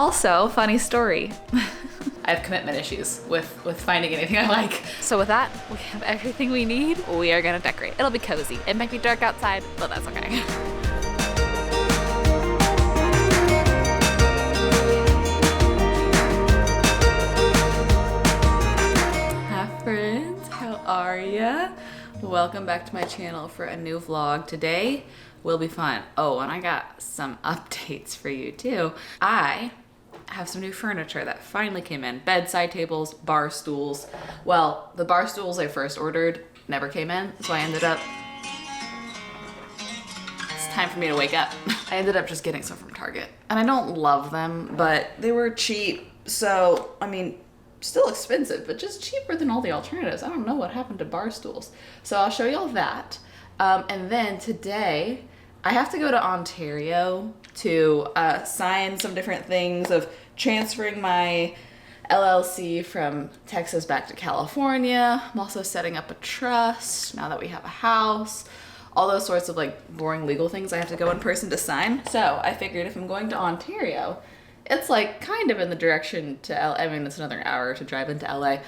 Also, funny story. I have commitment issues with finding anything I like. So with that, we have everything we need. We are gonna decorate. It'll be cozy. It might be dark outside, but that's okay. Hi friends, how are ya? Welcome back to my channel for a new vlog. Today will be fun. Oh, and I got some updates for you too. I have some new furniture that finally came in. Bedside tables, bar stools. Well, the bar stools I first ordered never came in, so I ended up, it's time for me to wake up. I ended up just getting some from Target. And I don't love them, but they were cheap. So, I mean, still expensive, but just cheaper than all the alternatives. I don't know what happened to bar stools. So I'll show you all that. And then today, I have to go to Ontario to sign some different things of transferring my LLC from Texas back to California. I'm also setting up a trust now that we have a house. All those sorts of like boring legal things I have to go in person to sign. So I figured if I'm going to Ontario, it's like kind of in the direction to LA. I mean, it's another hour to drive into LA.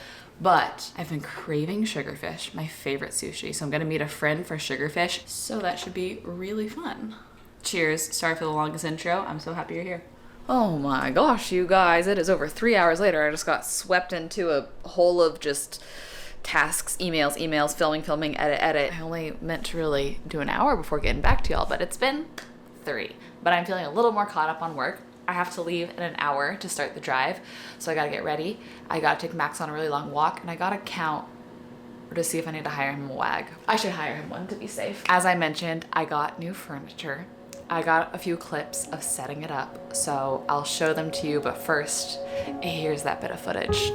But I've been craving sugarfish, my favorite sushi. So I'm gonna meet a friend for sugarfish. So that should be really fun. Cheers, sorry for the longest intro. I'm so happy you're here. Oh my gosh, you guys, it is over 3 hours later. I just got swept into a hole of just tasks, emails, filming, edit. I only meant to really do an hour before getting back to y'all, but it's been 3. But I'm feeling a little more caught up on work. I have to leave in an hour to start the drive, so I gotta get ready. I gotta take Max on a really long walk, and I gotta count to see if I need to hire him a wag. I should hire him one to be safe. As I mentioned, I got new furniture. I got a few clips of setting it up, so I'll show them to you, but first, here's that bit of footage.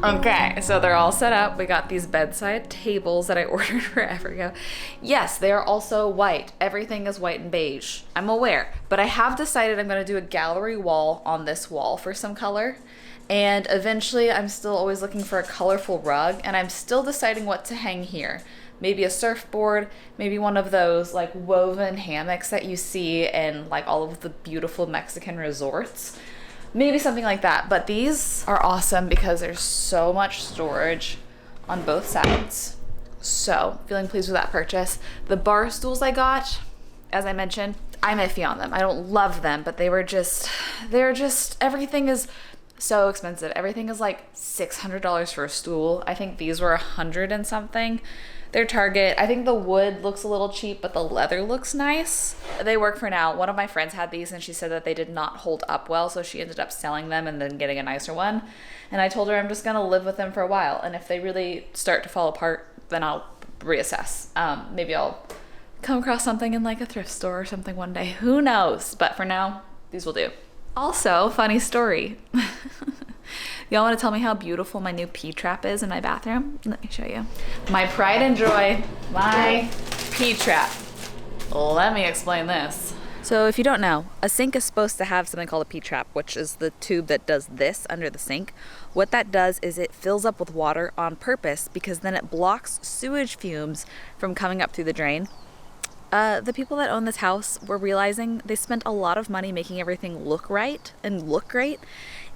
Okay, so they're all set up. We got these bedside tables that I ordered forever ago. Yes, they are also white. Everything is white and beige. I'm aware, but I have decided I'm gonna do a gallery wall on this wall for some color. And eventually I'm still always looking for a colorful rug, and I'm still deciding what to hang here. Maybe a surfboard, maybe one of those like woven hammocks that you see in like all of the beautiful Mexican resorts. Maybe something like that, but these are awesome because there's so much storage on both sides. So, feeling pleased with that purchase. The bar stools I got, as I mentioned, I'm iffy on them. I don't love them, but they're just, everything is so expensive. Everything is like $600 for a stool. I think these were $100 and something. They're Target. I think the wood looks a little cheap, but the leather looks nice. They work for now. One of my friends had these and she said that they did not hold up well, so she ended up selling them and then getting a nicer one. And I told her I'm just gonna live with them for a while, and if they really start to fall apart, then I'll reassess. Maybe I'll come across something in like a thrift store or something one day. Who knows? But for now, these will do. Also, funny story. Y'all want to tell me how beautiful my new pee trap is in my bathroom? Let me show you. My pride and joy, my pee trap. Let me explain this. So if you don't know, a sink is supposed to have something called a pee trap, which is the tube that does this under the sink. What that does is it fills up with water on purpose because then it blocks sewage fumes from coming up through the drain. The people that own this house were realizing they spent a lot of money making everything look right and look great,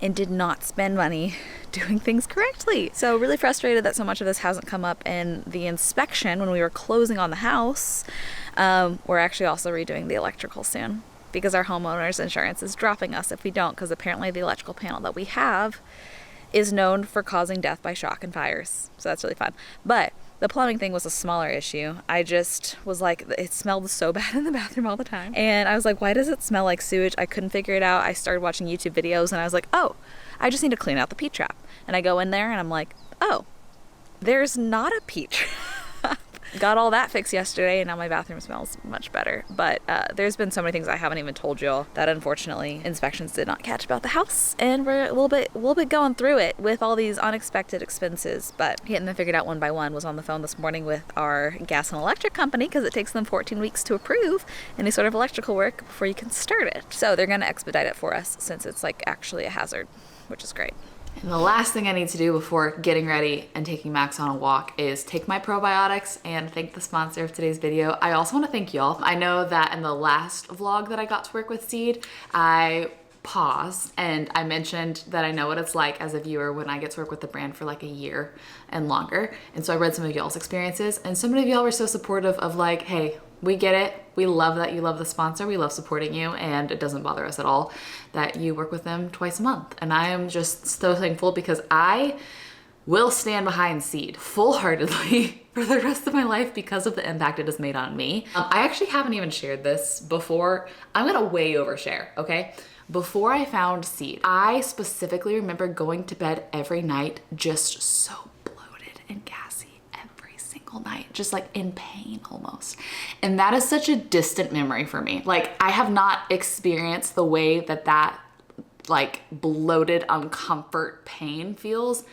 and did not spend money doing things correctly. So really frustrated that so much of this hasn't come up in the inspection when we were closing on the house. We're actually also redoing the electrical soon because our homeowner's insurance is dropping us if we don't, because apparently the electrical panel that we have is known for causing death by shock and fires. So that's really fun. But the plumbing thing was a smaller issue. I just was like, it smelled so bad in the bathroom all the time. And I was like, why does it smell like sewage? I couldn't figure it out. I started watching YouTube videos and I was like, oh, I just need to clean out the P trap. And I go in there and I'm like, oh, there's not a P trap. Got all that fixed yesterday and now my bathroom smells much better. But there's been so many things I haven't even told y'all that unfortunately inspections did not catch about the house, and we're a little bit going through it with all these unexpected expenses. But getting them figured out one by one. Was on the phone this morning with our gas and electric company because it takes them 14 weeks to approve any sort of electrical work before you can start it. So they're going to expedite it for us since it's like actually a hazard, which is great. And the last thing I need to do before getting ready and taking Max on a walk is take my probiotics and thank the sponsor of today's video. I also want to thank y'all. I know that in the last vlog that I got to work with Seed, I paused and I mentioned that I know what it's like as a viewer when I get to work with the brand for like a year and longer. And so I read some of y'all's experiences, and so many of y'all were so supportive of like, hey, we get it. We love that you love the sponsor. We love supporting you, and it doesn't bother us at all that you work with them twice a month. And I am just so thankful because I will stand behind Seed full-heartedly for the rest of my life because of the impact it has made on me. I actually haven't even shared this before. I'm gonna way overshare, okay? Before I found Seed, I specifically remember going to bed every night just so bloated and gassy every single night, just like in pain almost. And that is such a distant memory for me. Like, I have not experienced the way that like bloated uncomfort pain feels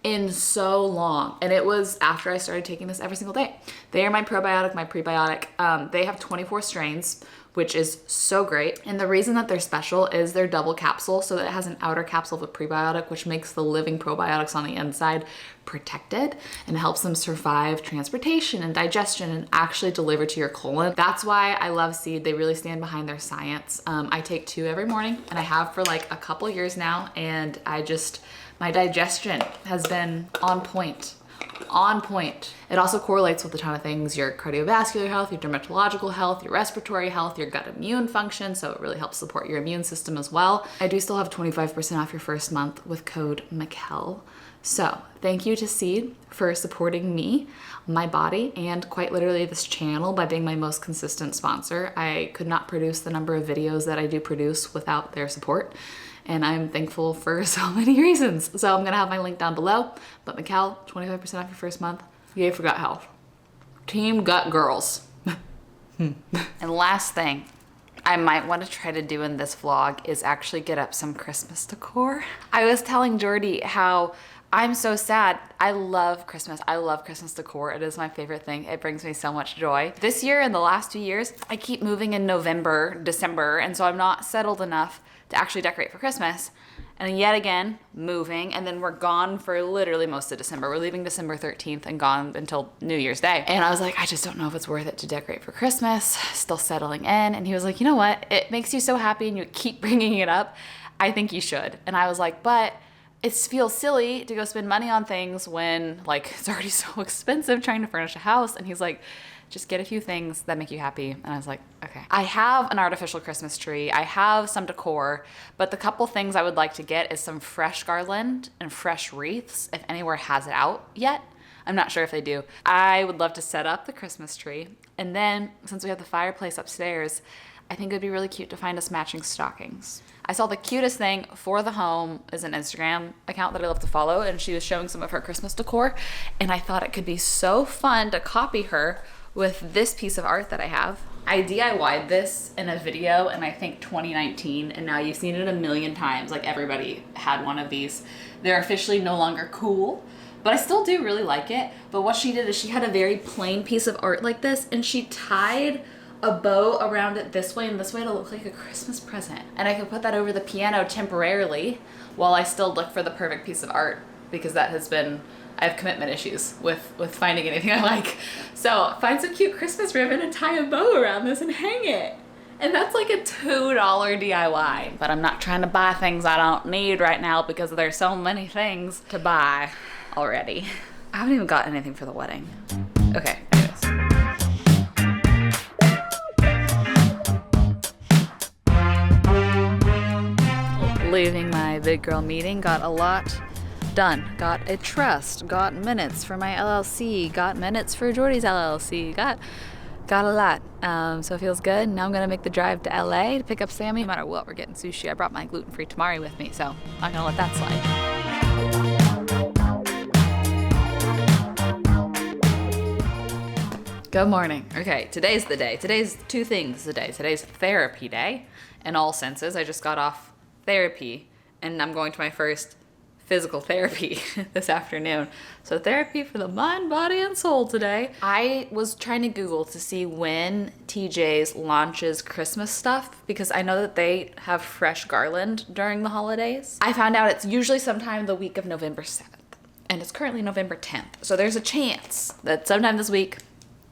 in so long. And it was after I started taking this every single day. They are my probiotic, my prebiotic. They have 24 strains, which is so great. And the reason that they're special is they're double capsule, so that it has an outer capsule of a prebiotic, which makes the living probiotics on the inside protected and helps them survive transportation and digestion and actually deliver to your colon. That's why I love Seed. They really stand behind their science. I take 2 every morning, and I have for like a couple years now, and my digestion has been on point. On point. It also correlates with a ton of things: your cardiovascular health, your dermatological health, your respiratory health, your gut immune function. So it really helps support your immune system as well. I do still have 25% off your first month with code Mick-Elle. So thank you to Seed for supporting me, my body, and quite literally this channel by being my most consistent sponsor. I could not produce the number of videos that I do produce without their support, and I'm thankful for so many reasons. So I'm gonna have my link down below, but Mick-Elle, 25% off your first month. Yay for gut health. Team gut girls. And last thing I might want to try to do in this vlog is actually get up some Christmas decor. I was telling Jordy how I'm so sad. I love Christmas. I love Christmas decor. It is my favorite thing. It brings me so much joy. This year and the last 2 years, I keep moving in November, December, and so I'm not settled enough to actually decorate for Christmas. And yet again, moving, and then we're gone for literally most of December. We're leaving December 13th and gone until New Year's Day. And I was like, I just don't know if it's worth it to decorate for Christmas. Still settling in. And he was like, you know what? It makes you so happy and you keep bringing it up. I think you should. And I was like, but it feels silly to go spend money on things when like it's already so expensive trying to furnish a house. And he's like, just get a few things that make you happy. And I was like, okay. I have an artificial Christmas tree. I have some decor, but the couple things I would like to get is some fresh garland and fresh wreaths, if anywhere has it out yet. I'm not sure if they do. I would love to set up the Christmas tree. And then since we have the fireplace upstairs, I think it'd be really cute to find us matching stockings. I saw the cutest thing for the home is an Instagram account that I love to follow, and she was showing some of her Christmas decor, and I thought it could be so fun to copy her with this piece of art that I have. I DIY'd this in a video in I think 2019, and now you've seen it a million times. Like, everybody had one of these. They're officially no longer cool, but I still do really like it. But what she did is she had a very plain piece of art like this, and she tied a bow around it this way and this way to look like a Christmas present. And I could put that over the piano temporarily while I still look for the perfect piece of art, because that has been, I have commitment issues with finding anything I like. So find some cute Christmas ribbon and tie a bow around this and hang it. And that's like a $2 DIY. But I'm not trying to buy things I don't need right now because there's so many things to buy already. I haven't even got anything for the wedding. Okay, anyways. Leaving my big girl meeting, got a lot done. Got a trust, got minutes for my LLC, got minutes for Jordy's LLC, got a lot. So it feels good. Now I'm gonna make the drive to LA to pick up Sammy. No matter what, we're getting sushi. I brought my gluten-free tamari with me, so I'm not gonna let that slide. Good morning. Okay, today's the day. Today's two things a day. Today's therapy day in all senses. I just got off therapy and I'm going to my first physical therapy this afternoon. So therapy for the mind, body, and soul today. I was trying to Google to see when TJ's launches Christmas stuff because I know that they have fresh garland during the holidays. I found out it's usually sometime the week of November 7th and it's currently November 10th. So there's a chance that sometime this week,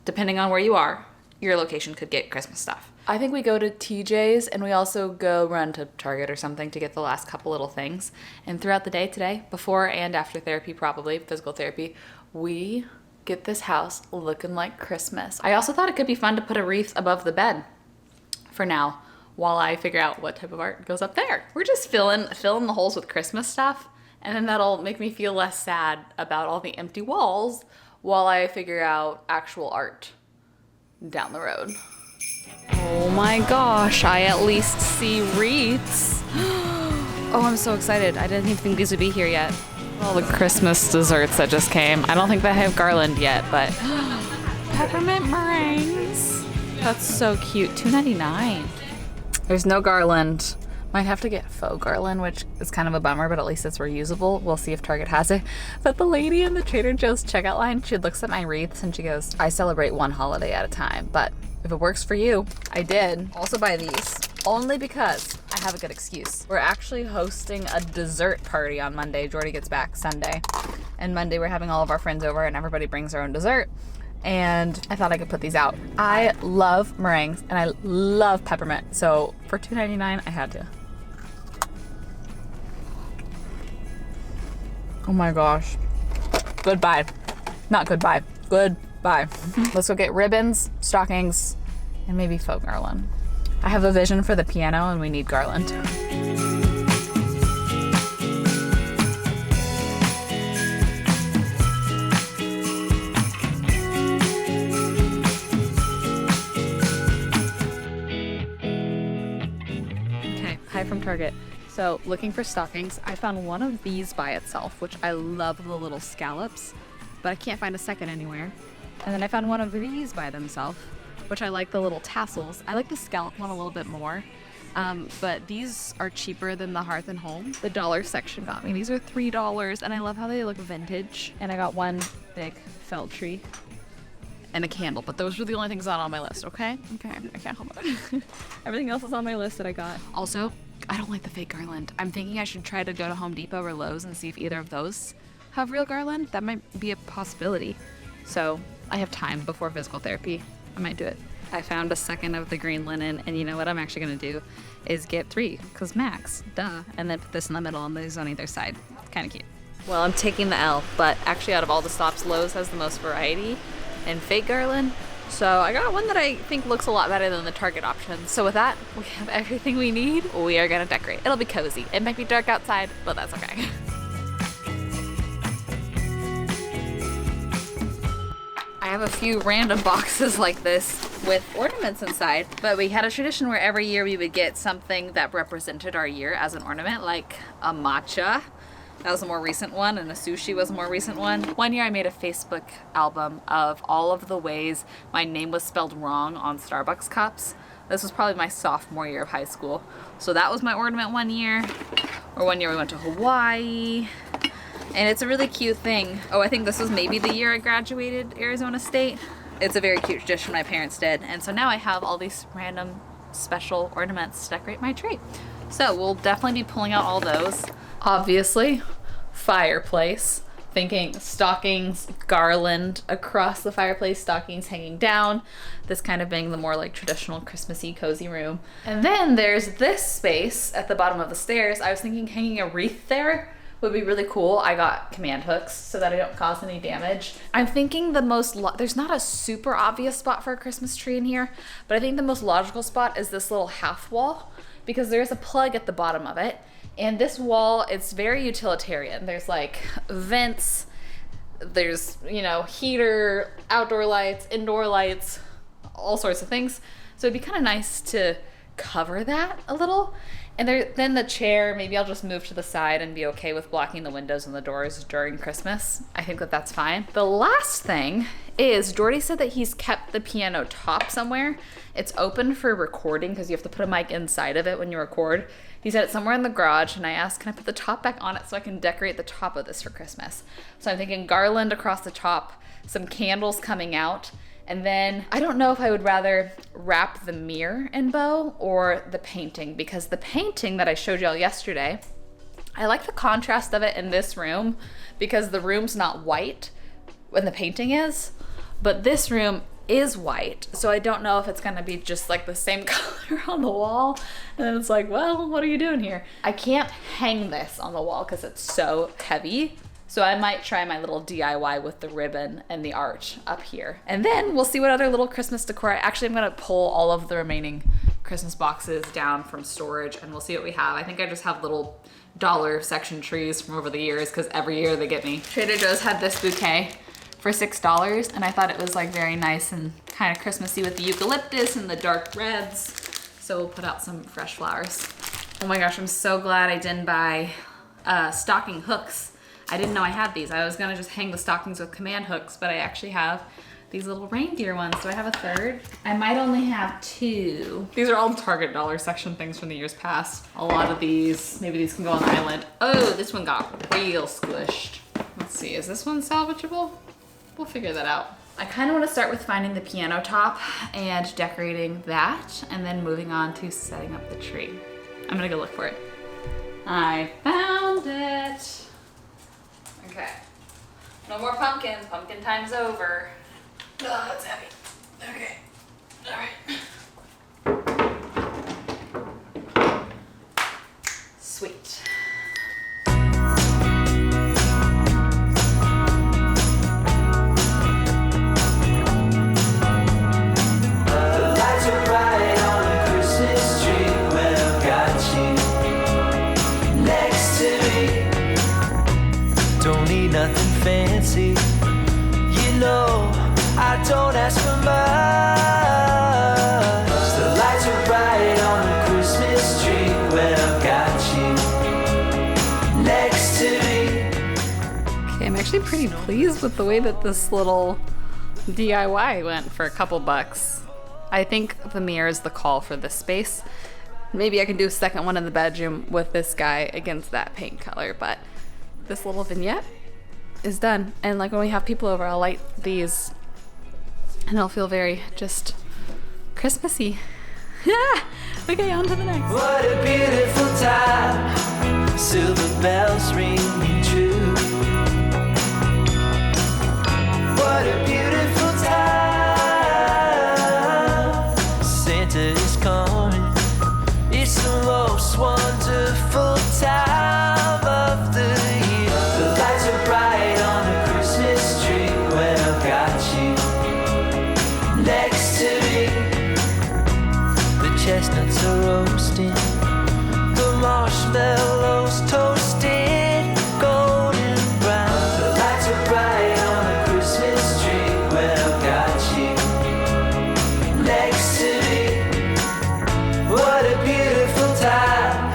depending on where you are, your location could get Christmas stuff. I think we go to TJ's and we also go run to Target or something to get the last couple little things. And throughout the day today, before and after therapy, probably physical therapy, we get this house looking like Christmas. I also thought it could be fun to put a wreath above the bed for now while I figure out what type of art goes up there. We're just filling the holes with Christmas stuff, and then that'll make me feel less sad about all the empty walls while I figure out actual art down the road. Oh my gosh, I at least see wreaths. Oh, I'm so excited. I didn't even think these would be here yet. All the Christmas desserts that just came. I don't think they have garland yet, but peppermint meringues. That's so cute. $2.99. There's no garland. Might have to get faux garland, which is kind of a bummer, but at least it's reusable. We'll see if Target has it. But the lady in the Trader Joe's checkout line, she looks at my wreaths and she goes, I celebrate one holiday at a time, but if it works for you, I did also buy these only because I have a good excuse. We're actually hosting a dessert party on Monday. Jordy gets back Sunday. And Monday we're having all of our friends over and everybody brings their own dessert. And I thought I could put these out. I love meringues and I love peppermint. So for $2.99, I had to. Oh my gosh. Goodbye. Not goodbye. Goodbye. Let's go get ribbons, stockings, and maybe faux garland. I have a vision for the piano and we need garland. Okay, hi from Target. So looking for stockings, I found one of these by itself, which I love the little scallops, but I can't find a second anywhere. And then I found one of these by themselves, which I like the little tassels. I like the scallop one a little bit more, but these are cheaper than the Hearth and Home. The dollar section got me. These are $3, and I love how they look vintage. And I got one big felt tree and a candle, but those were the only things not on my list, okay? Okay, I can't help it. Everything else is on my list that I got. Also, I don't like the fake garland. I'm thinking I should try to go to Home Depot or Lowe's and see if either of those have real garland. That might be a possibility. So I have time before physical therapy. I might do it. I found a second of the green linen, and you know what I'm actually gonna do is get 3, because max, duh, and then put this in the middle and these on either side. Kind of cute. Well, I'm taking the L, but actually out of all the stops, Lowe's has the most variety in fake garland. So I got one that I think looks a lot better than the Target option. So with that, we have everything we need. We are gonna decorate. It'll be cozy. It might be dark outside, but that's okay. I have a few random boxes like this with ornaments inside, but we had a tradition where every year we would get something that represented our year as an ornament, like a matcha. That was a more recent one, and a sushi was a more recent one. One year I made a Facebook album of all of the ways my name was spelled wrong on Starbucks cups. This was probably my sophomore year of high school. So that was my ornament one year. Or one year we went to Hawaii. And it's a really cute thing. Oh, I think this was maybe the year I graduated Arizona State. It's a very cute tradition my parents did. And so now I have all these random special ornaments to decorate my tree. So we'll definitely be pulling out all those. Obviously, fireplace. Thinking stockings, garland across the fireplace, stockings hanging down. This kind of being the more like traditional Christmassy cozy room. And then there's this space at the bottom of the stairs. I was thinking hanging a wreath there would be really cool. I got command hooks so that I don't cause any damage. I'm thinking there's not a super obvious spot for a Christmas tree in here, but I think the most logical spot is this little half wall because there's a plug at the bottom of it. And this wall, it's very utilitarian. There's like vents, there's, you know, heater, outdoor lights, indoor lights, all sorts of things. So it'd be kind of nice to cover that a little. And then the chair, maybe I'll just move to the side and be okay with blocking the windows and the doors during Christmas. I think that that's fine. The last thing is Jordy said that he's kept the piano top somewhere. It's open for recording because you have to put a mic inside of it when you record. He said it's somewhere in the garage, and I asked, can I put the top back on it so I can decorate the top of this for Christmas? So I'm thinking garland across the top, some candles coming out, and then I don't know if I would rather wrap the mirror in bow or the painting, because the painting that I showed y'all yesterday, I like the contrast of it in this room because the room's not white when the painting is, but this room is white, so I don't know if it's gonna be just like the same color on the wall, and then it's like, well, what are you doing here? I can't hang this on the wall because it's so heavy, so I might try my little DIY with the ribbon and the art up here, and then we'll see what other little Christmas decor. Actually, I'm gonna pull all of the remaining Christmas boxes down from storage and we'll see what we have. I think I just have little dollar section trees from over the years because every year they get me. Trader Joe's had this bouquet for $6, and I thought it was like very nice and kind of Christmassy with the eucalyptus and the dark reds. So we'll put out some fresh flowers. Oh my gosh, I'm so glad I didn't buy stocking hooks. I didn't know I had these. I was gonna just hang the stockings with command hooks, but I actually have these little reindeer ones. Do I have a third? I might only have 2. These are all Target dollar section things from the years past. A lot of these, maybe these can go on the island. Oh, this one got real squished. Let's see, is this one salvageable? We'll figure that out. I kind of want to start with finding the piano top and decorating that, and then moving on to setting up the tree. I'm gonna go look for it. I found it. Okay. No more pumpkins. Pumpkin time's over. Oh, that's heavy. Okay. All right. Sweet. Nothing fancy, you know, I don't ask for much. The lights are bright on the Christmas tree when I've got you next to me. Okay, I'm actually pretty pleased with the way that this little DIY went for a couple bucks. I think the mirror is the call for this space. Maybe I can do a second one in the bedroom with this guy against that paint color, but this little vignette is done. And like when we have people over, I'll light these and it'll feel very just Christmassy. Okay, on to the next. What a beautiful time, silver bells ringing true. What a beautiful time, Santa is coming. It's the most wonderful time of the year. The lights are bright on the Christmas tree when I've got you next to me. The chestnuts are roasting, the marshmallows toasted, golden brown. The lights are bright on the Christmas tree when I've got you next to me. What a beautiful time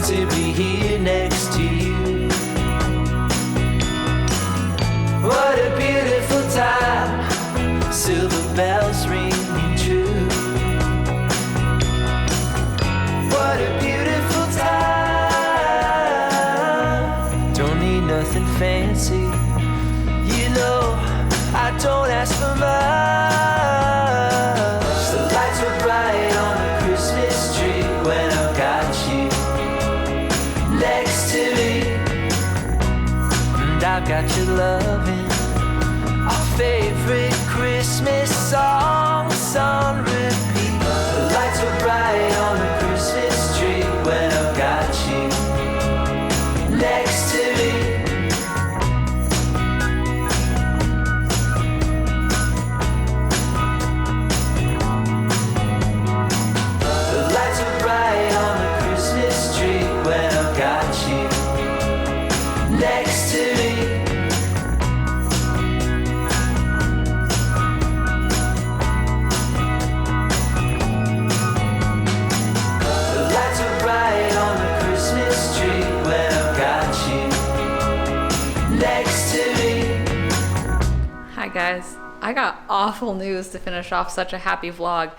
to be here next to you. What a beautiful time, silver bells ringing true. What a beautiful time. Don't need nothing fancy, you know, I don't ask for much. The lights are bright on the Christmas tree when I've got you next to me. And I've got your loving. Our favorite Christmas songs on repeat. The lights are bright on the Christmas tree when I've got you next to me. The lights are bright on the Christmas tree when I've got you next to me. Hi guys, I got awful news to finish off such a happy vlog.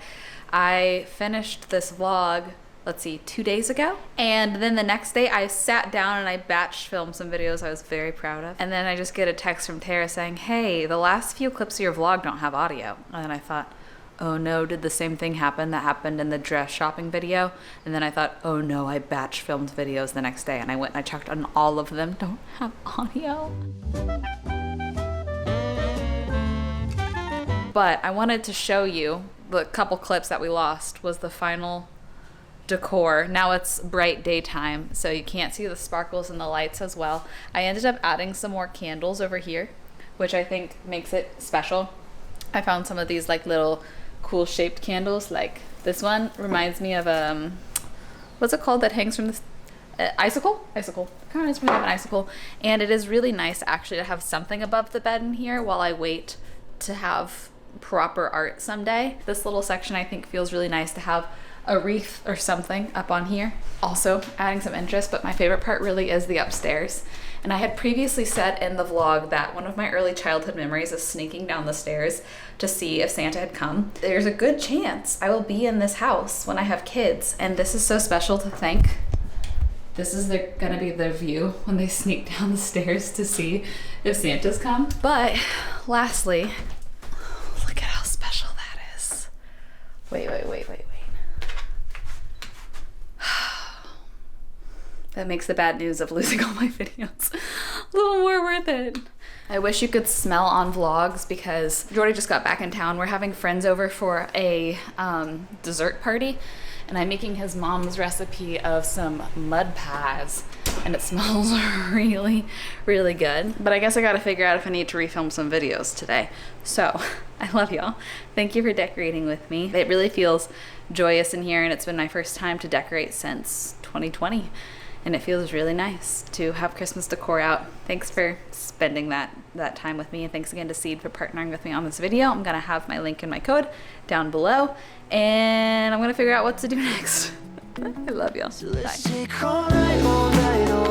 I finished this vlog, let's see, 2 days ago. And then the next day I sat down and I batch filmed some videos I was very proud of. And then I just get a text from Tara saying, hey, the last few clips of your vlog don't have audio. And then I thought, oh no, did the same thing happen that happened in the dress shopping video? And then I thought, oh no, I batch filmed videos the next day. And I went and I checked on all of them, don't have audio. But I wanted to show you the couple clips that we lost was the final decor. Now it's bright daytime, so you can't see the sparkles and the lights as well. I ended up adding some more candles over here, which I think makes it special. I found some of these like little cool shaped candles. Like this one reminds me of what's it called that hangs from this icicle? Icicle. Kind of reminds me of an icicle. And it is really nice actually to have something above the bed in here while I wait to have proper art someday. This little section I think feels really nice to have a wreath or something up on here. Also adding some interest, but my favorite part really is the upstairs. And I had previously said in the vlog that one of my early childhood memories is sneaking down the stairs to see if Santa had come. There's a good chance I will be in this house when I have kids, and this is so special to think. This is gonna be their view when they sneak down the stairs to see if Santa's come. But lastly, look at how special that is. Wait. That makes the bad news of losing all my videos a little more worth it. I wish you could smell on vlogs because Jordy just got back in town. We're having friends over for a dessert party, and I'm making his mom's recipe of some mud pies, and it smells really, really good. But I guess I gotta figure out if I need to refilm some videos today. So, I love y'all. Thank you for decorating with me. It really feels joyous in here, and it's been my first time to decorate since 2020. And it feels really nice to have Christmas decor out. Thanks for spending that time with me, and thanks again to Seed for partnering with me on this video. I'm gonna have my link and my code down below, and I'm gonna figure out what to do next. I love y'all. Bye.